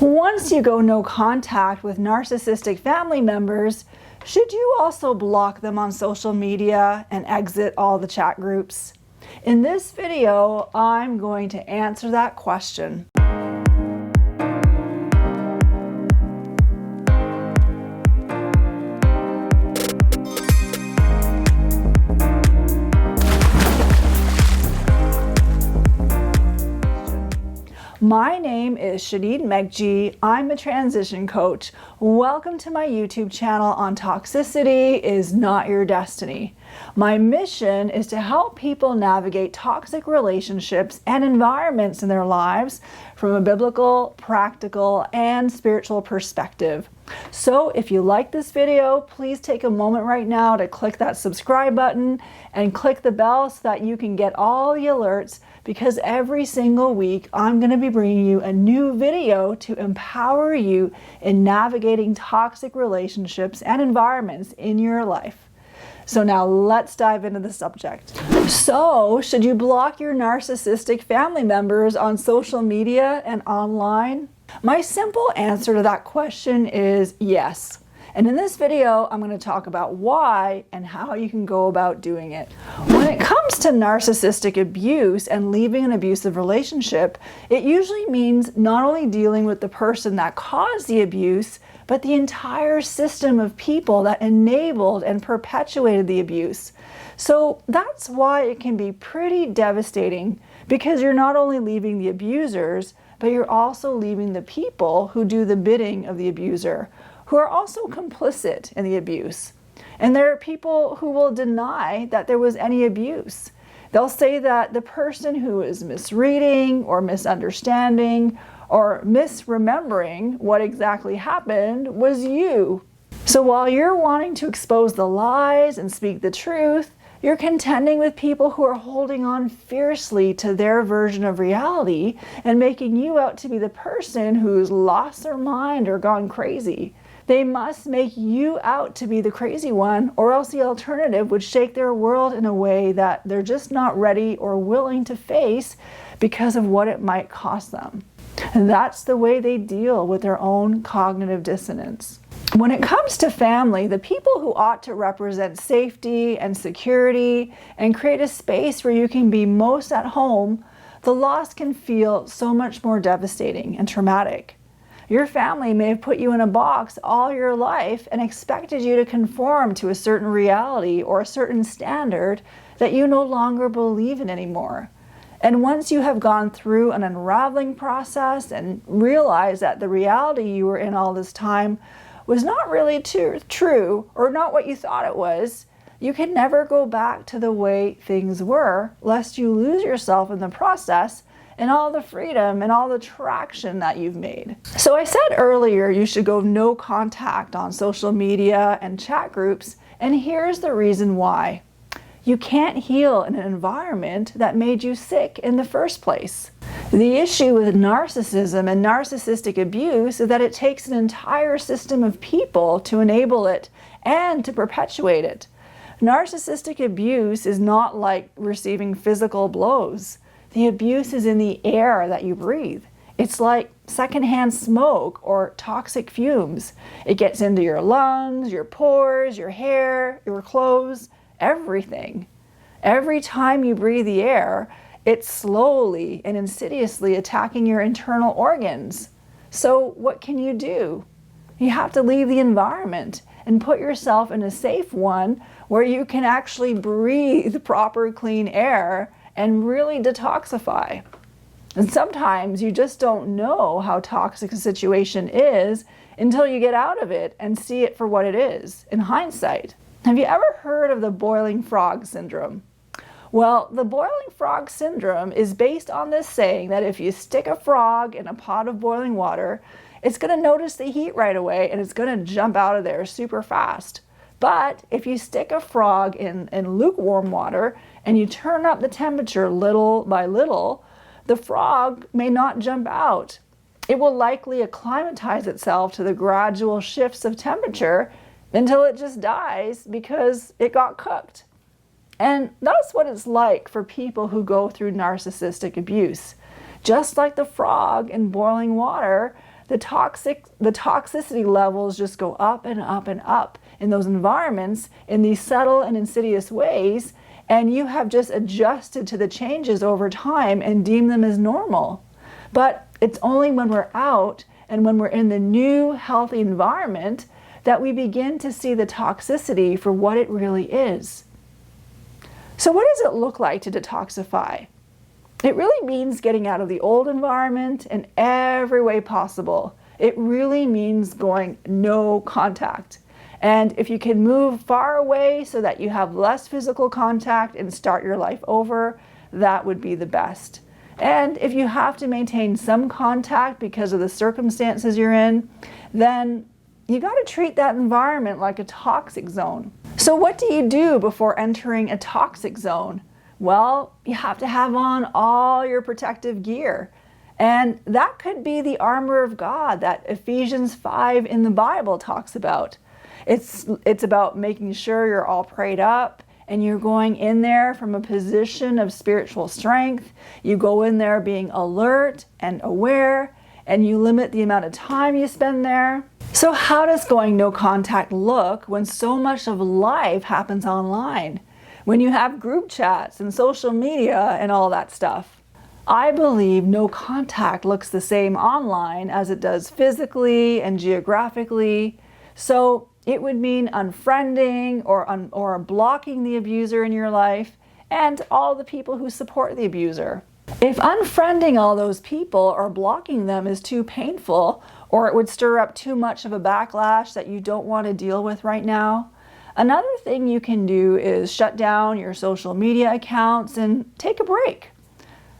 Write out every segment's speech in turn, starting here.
Once you go no contact with narcissistic family members, should you also block them on social media and exit all the chat groups? In this video, I'm going to answer that question. My name is Shaneen Megji. I'm a transition coach. Welcome to my YouTube channel on Toxicity is Not Your Destiny. My mission is to help people navigate toxic relationships and environments in their lives from a biblical, practical, and spiritual perspective. So if you like this video, please take a moment right now to click that subscribe button and click the bell so that you can get all the alerts, because every single week I'm going to be bringing you a new video to empower you in navigating toxic relationships and environments in your life. So now let's dive into the subject. So, should you block your narcissistic family members on social media and online? My simple answer to that question is yes. And in this video, I'm going to talk about why and how you can go about doing it. When it comes to narcissistic abuse and leaving an abusive relationship, it usually means not only dealing with the person that caused the abuse, but the entire system of people that enabled and perpetuated the abuse. So that's why it can be pretty devastating, because you're not only leaving the abusers, but you're also leaving the people who do the bidding of the abuser, who are also complicit in the abuse. And there are people who will deny that there was any abuse. They'll say that the person who is misreading or misunderstanding or misremembering what exactly happened was you. So while you're wanting to expose the lies and speak the truth, you're contending with people who are holding on fiercely to their version of reality and making you out to be the person who's lost their mind or gone crazy. They must make you out to be the crazy one, or else the alternative would shake their world in a way that they're just not ready or willing to face because of what it might cost them. And that's the way they deal with their own cognitive dissonance. When it comes to family, the people who ought to represent safety and security and create a space where you can be most at home, the loss can feel so much more devastating and traumatic. Your family may have put you in a box all your life and expected you to conform to a certain reality or a certain standard that you no longer believe in anymore. And once you have gone through an unraveling process and realized that the reality you were in all this time was not really true or not what you thought it was, you can never go back to the way things were, lest you lose yourself in the process and all the freedom and all the traction that you've made. So I said earlier you should go no contact on social media and chat groups, and here's the reason why. You can't heal in an environment that made you sick in the first place. The issue with narcissism and narcissistic abuse is that it takes an entire system of people to enable it and to perpetuate it. Narcissistic abuse is not like receiving physical blows. The abuse is in the air that you breathe. It's like secondhand smoke or toxic fumes. It gets into your lungs, your pores, your hair, your clothes, everything. Every time you breathe the air, it's slowly and insidiously attacking your internal organs. So what can you do? You have to leave the environment and put yourself in a safe one where you can actually breathe proper, clean air and really detoxify. And sometimes you just don't know how toxic a situation is until you get out of it and see it for what it is, in hindsight. Have you ever heard of the boiling frog syndrome? Well, the boiling frog syndrome is based on this saying that if you stick a frog in a pot of boiling water, it's going to notice the heat right away and it's going to jump out of there super fast. But if you stick a frog in lukewarm water and you turn up the temperature little by little, the frog may not jump out. It will likely acclimatize itself to the gradual shifts of temperature until it just dies because it got cooked. And that's what it's like for people who go through narcissistic abuse. Just like the frog in boiling water, the toxicity levels just go up and up and up in those environments in these subtle and insidious ways, and you have just adjusted to the changes over time and deem them as normal. But it's only when we're out and when we're in the new healthy environment that we begin to see the toxicity for what it really is. So what does it look like to detoxify? It really means getting out of the old environment in every way possible. It really means going no contact. And if you can move far away so that you have less physical contact and start your life over, that would be the best. And if you have to maintain some contact because of the circumstances you're in, then you got to treat that environment like a toxic zone. So what do you do before entering a toxic zone? Well, you have to have on all your protective gear. And that could be the armor of God that Ephesians 5 in the Bible talks about. It's about making sure you're all prayed up and you're going in there from a position of spiritual strength. You go in there being alert and aware, and you limit the amount of time you spend there. So how does going no contact look when so much of life happens online? When you have group chats and social media and all that stuff? I believe no contact looks the same online as it does physically and geographically. So it would mean unfriending or blocking the abuser in your life and all the people who support the abuser. If unfriending all those people or blocking them is too painful, or it would stir up too much of a backlash that you don't want to deal with right now, another thing you can do is shut down your social media accounts and take a break.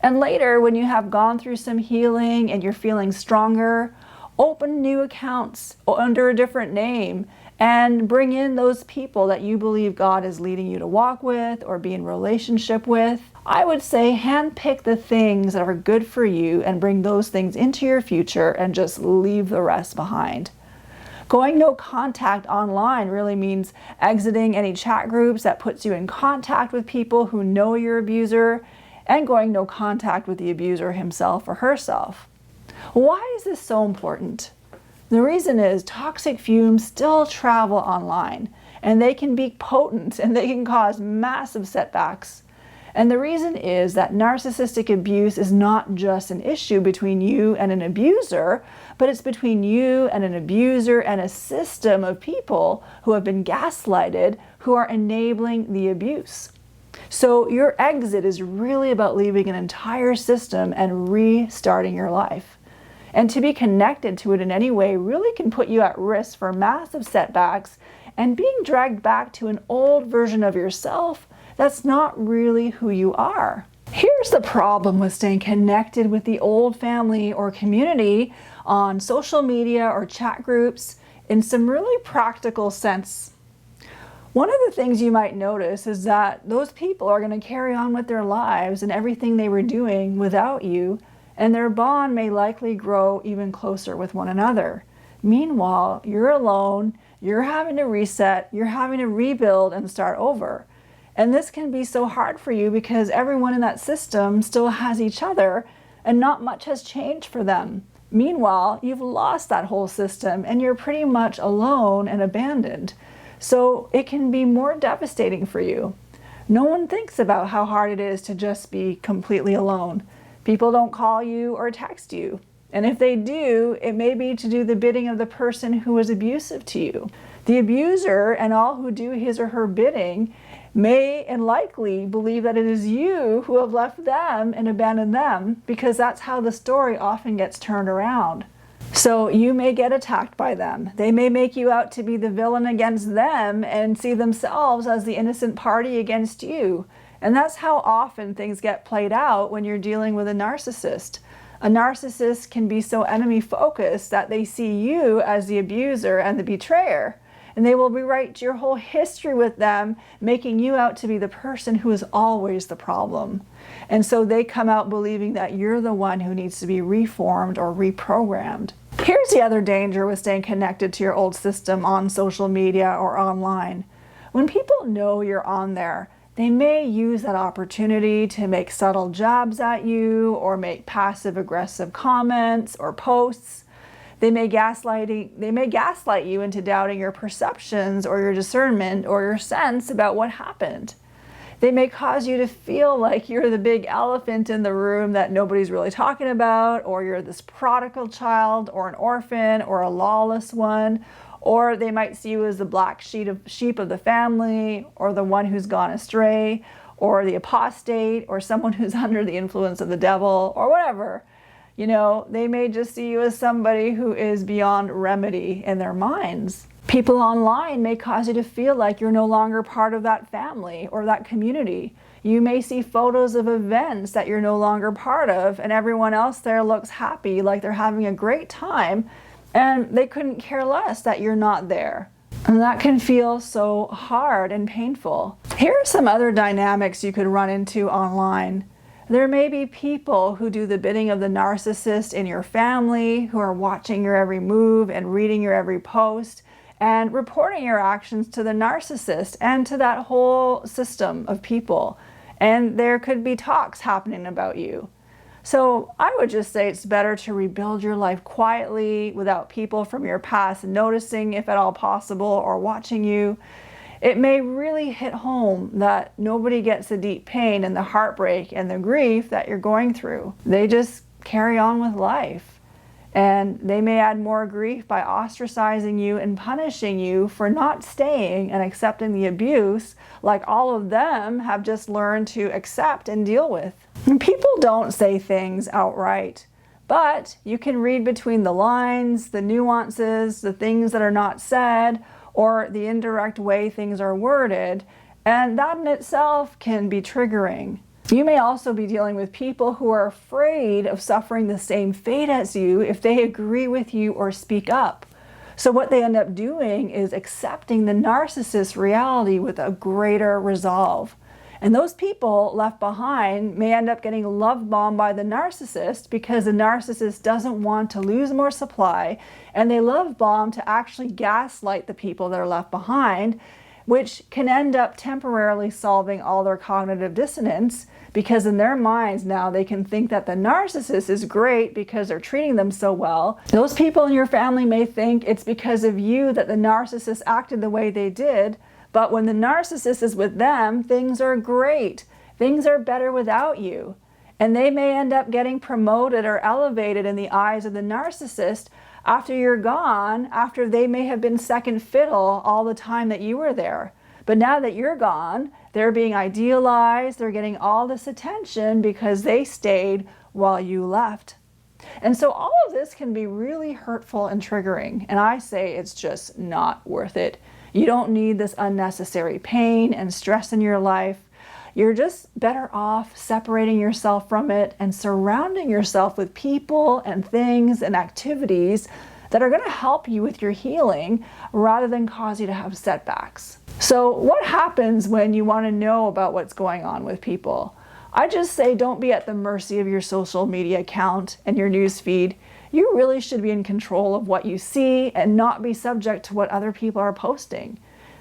And later, when you have gone through some healing and you're feeling stronger, open new accounts under a different name and bring in those people that you believe God is leading you to walk with or be in relationship with. I would say handpick the things that are good for you and bring those things into your future and just leave the rest behind. Going no contact online really means exiting any chat groups that puts you in contact with people who know your abuser and going no contact with the abuser himself or herself. Why is this so important? The reason is toxic fumes still travel online, and they can be potent and they can cause massive setbacks. And the reason is that narcissistic abuse is not just an issue between you and an abuser, but it's between you and an abuser and a system of people who have been gaslighted, who are enabling the abuse. So your exit is really about leaving an entire system and restarting your life. And to be connected to it in any way really can put you at risk for massive setbacks and being dragged back to an old version of yourself that's not really who you are. Here's the problem with staying connected with the old family or community on social media or chat groups in some really practical sense. One of the things you might notice is that those people are going to carry on with their lives and everything they were doing without you, and their bond may likely grow even closer with one another. Meanwhile, you're alone, you're having to reset, you're having to rebuild and start over. And this can be so hard for you because everyone in that system still has each other and not much has changed for them. Meanwhile, you've lost that whole system and you're pretty much alone and abandoned. So it can be more devastating for you. No one thinks about how hard it is to just be completely alone. People don't call you or text you. And if they do, it may be to do the bidding of the person who is abusive to you. The abuser and all who do his or her bidding may and likely believe that it is you who have left them and abandoned them, because that's how the story often gets turned around. So you may get attacked by them. They may make you out to be the villain against them and see themselves as the innocent party against you. And that's how often things get played out when you're dealing with a narcissist. A narcissist can be so enemy-focused that they see you as the abuser and the betrayer. And they will rewrite your whole history with them, making you out to be the person who is always the problem. And so they come out believing that you're the one who needs to be reformed or reprogrammed. Here's the other danger with staying connected to your old system on social media or online. When people know you're on there, they may use that opportunity to make subtle jabs at you or make passive-aggressive comments or posts. They may gaslight you into doubting your perceptions or your discernment or your sense about what happened. They may cause you to feel like you're the big elephant in the room that nobody's really talking about, or you're this prodigal child or an orphan or a lawless one, or they might see you as the black sheep of the family, or the one who's gone astray, or the apostate, or someone who's under the influence of the devil, or whatever. You know, they may just see you as somebody who is beyond remedy in their minds. People online may cause you to feel like you're no longer part of that family or that community. You may see photos of events that you're no longer part of, and everyone else there looks happy, like they're having a great time, and they couldn't care less that you're not there. And that can feel so hard and painful. Here are some other dynamics you could run into online. There may be people who do the bidding of the narcissist in your family, who are watching your every move and reading your every post, and reporting your actions to the narcissist and to that whole system of people. And there could be talks happening about you. So I would just say it's better to rebuild your life quietly without people from your past noticing, if at all possible, or watching you. It may really hit home that nobody gets the deep pain and the heartbreak and the grief that you're going through. They just carry on with life. And they may add more grief by ostracizing you and punishing you for not staying and accepting the abuse, like all of them have just learned to accept and deal with. And people don't say things outright, but you can read between the lines, the nuances, the things that are not said, or the indirect way things are worded, and that in itself can be triggering. You may also be dealing with people who are afraid of suffering the same fate as you if they agree with you or speak up. So what they end up doing is accepting the narcissist's reality with a greater resolve. And those people left behind may end up getting love bombed by the narcissist because the narcissist doesn't want to lose more supply, and they love bomb to actually gaslight the people that are left behind, which can end up temporarily solving all their cognitive dissonance, because in their minds now they can think that the narcissist is great because they're treating them so well. Those people in your family may think it's because of you that the narcissist acted the way they did, but when the narcissist is with them, things are great. Things are better without you. And they may end up getting promoted or elevated in the eyes of the narcissist after you're gone, after they may have been second fiddle all the time that you were there. But now that you're gone, they're being idealized, they're getting all this attention because they stayed while you left. And so all of this can be really hurtful and triggering, and I say it's just not worth it. You don't need this unnecessary pain and stress in your life. You're just better off separating yourself from it and surrounding yourself with people and things and activities that are going to help you with your healing rather than cause you to have setbacks. So what happens when you want to know about what's going on with people? I just say don't be at the mercy of your social media account and your news feed. You really should be in control of what you see and not be subject to what other people are posting.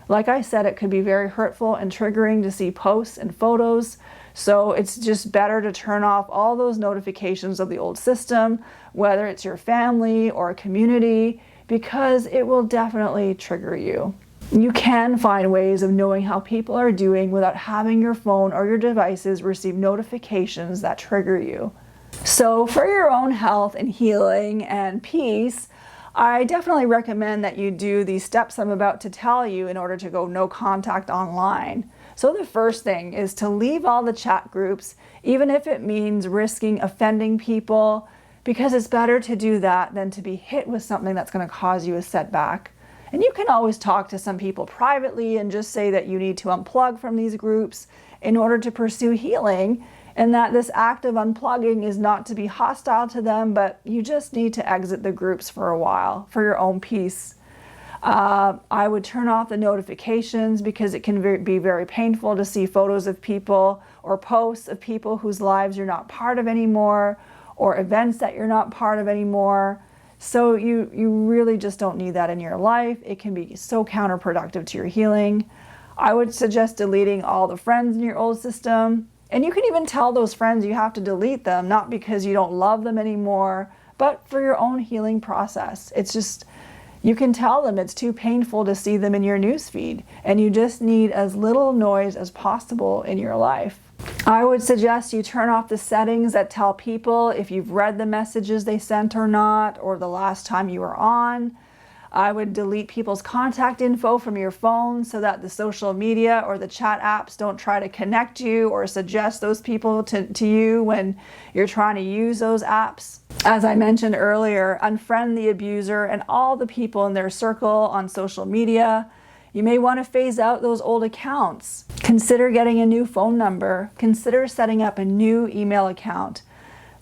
Like I said, it could be very hurtful and triggering to see posts and photos. So it's just better to turn off all those notifications of the old system, whether it's your family or a community, because it will definitely trigger you. You can find ways of knowing how people are doing without having your phone or your devices receive notifications that trigger you. So for your own health and healing and peace, I definitely recommend that you do these steps I'm about to tell you in order to go no contact online. So the first thing is to leave all the chat groups, even if it means risking offending people, because it's better to do that than to be hit with something that's going to cause you a setback. And you can always talk to some people privately and just say that you need to unplug from these groups in order to pursue healing, and that this act of unplugging is not to be hostile to them, but you just need to exit the groups for a while for your own peace. I would turn off the notifications because it can be very painful to see photos of people or posts of people whose lives you're not part of anymore, or events that you're not part of anymore. So you really just don't need that in your life. It can be so counterproductive to your healing. I would suggest deleting all the friends in your old system. And you can even tell those friends you have to delete them, not because you don't love them anymore, but for your own healing process. It's just, you can tell them it's too painful to see them in your newsfeed, and you just need as little noise as possible in your life. I would suggest you turn off the settings that tell people if you've read the messages they sent or not, or the last time you were on. I would delete people's contact info from your phone so that the social media or the chat apps don't try to connect you or suggest those people to you when you're trying to use those apps. As I mentioned earlier, unfriend the abuser and all the people in their circle on social media. You may want to phase out those old accounts. Consider getting a new phone number. Consider setting up a new email account.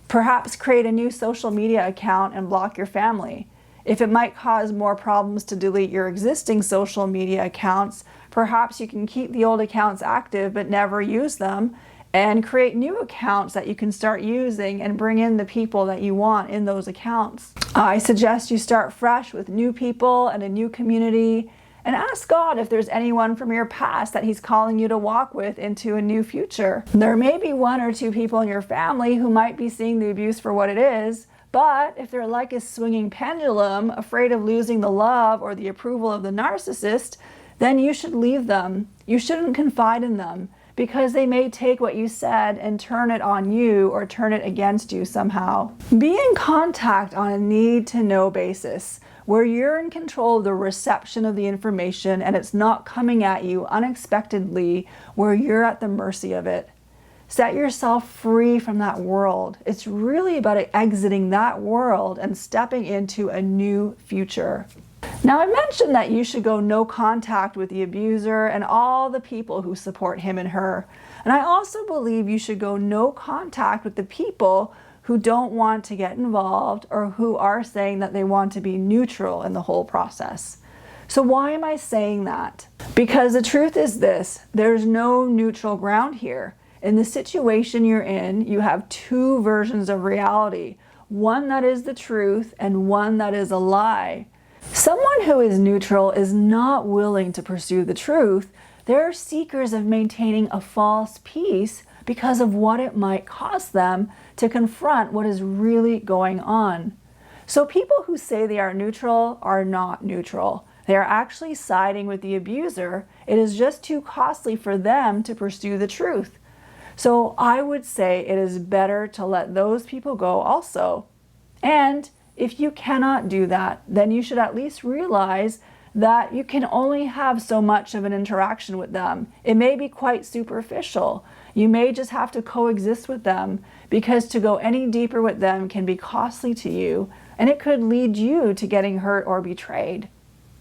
Perhaps create a new social media account and block your family. If it might cause more problems to delete your existing social media accounts, perhaps you can keep the old accounts active but never use them, and create new accounts that you can start using and bring in the people that you want in those accounts. I suggest you start fresh with new people and a new community, and ask God if there's anyone from your past that He's calling you to walk with into a new future. There may be one or two people in your family who might be seeing the abuse for what it is, but if they're like a swinging pendulum, afraid of losing the love or the approval of the narcissist, then you should leave them. You shouldn't confide in them, because they may take what you said and turn it on you or turn it against you somehow. Be in contact on a need-to-know basis, where you're in control of the reception of the information and it's not coming at you unexpectedly, where you're at the mercy of it. Set yourself free from that world. It's really about exiting that world and stepping into a new future. Now, I mentioned that you should go no contact with the abuser and all the people who support him and her. And I also believe you should go no contact with the people who don't want to get involved or who are saying that they want to be neutral in the whole process. So why am I saying that? Because the truth is this: there's no neutral ground here. In the situation you're in, you have two versions of reality, one that is the truth and one that is a lie. Someone who is neutral is not willing to pursue the truth. They're seekers of maintaining a false peace because of what it might cost them to confront what is really going on. So people who say they are neutral are not neutral. They are actually siding with the abuser. It is just too costly for them to pursue the truth. So I would say it is better to let those people go also. And if you cannot do that, then you should at least realize that you can only have so much of an interaction with them. It may be quite superficial. You may just have to coexist with them, because to go any deeper with them can be costly to you, and it could lead you to getting hurt or betrayed.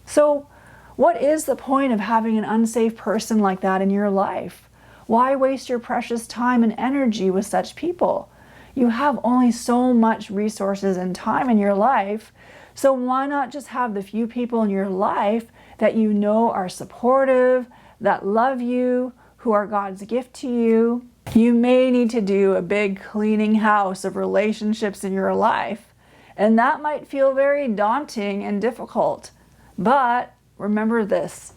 So what is the point of having an unsafe person like that in your life? Why waste your precious time and energy with such people? You have only so much resources and time in your life, so why not just have the few people in your life that you know are supportive, that love you, who are God's gift to you? You may need to do a big cleaning house of relationships in your life, and that might feel very daunting and difficult. But remember this: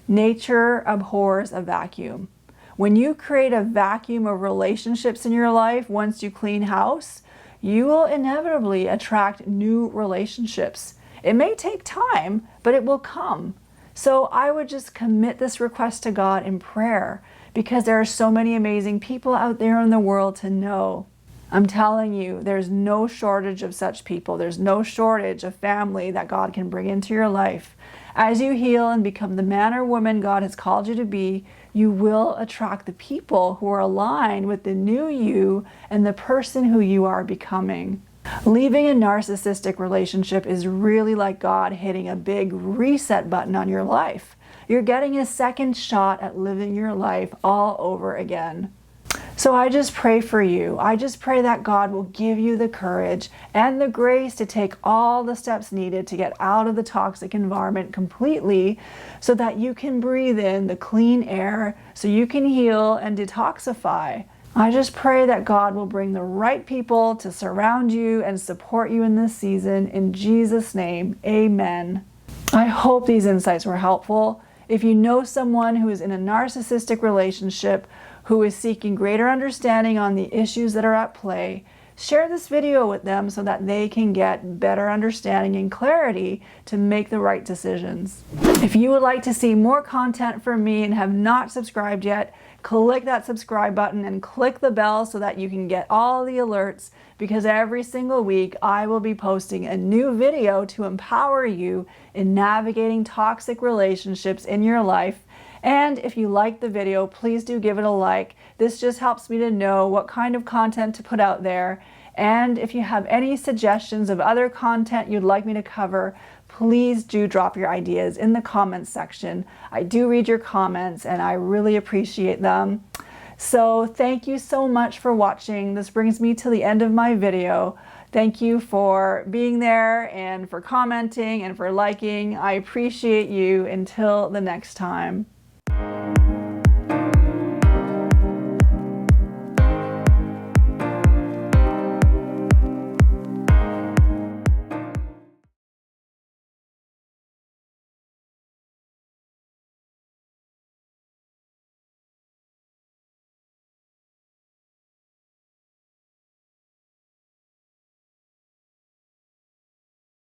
nature abhors a vacuum. When you create a vacuum of relationships in your life, once you clean house, you will inevitably attract new relationships. It may take time, but it will come. So I would just commit this request to God in prayer, because there are so many amazing people out there in the world to know. I'm telling you, there's no shortage of such people. There's no shortage of family that God can bring into your life. As you heal and become the man or woman God has called you to be, you will attract the people who are aligned with the new you and the person who you are becoming. Leaving a narcissistic relationship is really like God hitting a big reset button on your life. You're getting a second shot at living your life all over again. So I just pray for you. I just pray that God will give you the courage and the grace to take all the steps needed to get out of the toxic environment completely, so that you can breathe in the clean air, so you can heal and detoxify. I just pray that God will bring the right people to surround you and support you in this season. In Jesus' name, amen. I hope these insights were helpful. If you know someone who is in a narcissistic relationship, who is seeking greater understanding on the issues that are at play, share this video with them so that they can get better understanding and clarity to make the right decisions. If you would like to see more content from me and have not subscribed yet, click that subscribe button and click the bell so that you can get all the alerts, because every single week I will be posting a new video to empower you in navigating toxic relationships in your life. And if you like the video, please do give it a like. This just helps me to know what kind of content to put out there. And if you have any suggestions of other content you'd like me to cover, please do drop your ideas in the comments section. I do read your comments and I really appreciate them. So thank you so much for watching. This brings me to the end of my video. Thank you for being there and for commenting and for liking. I appreciate you. Until the next time.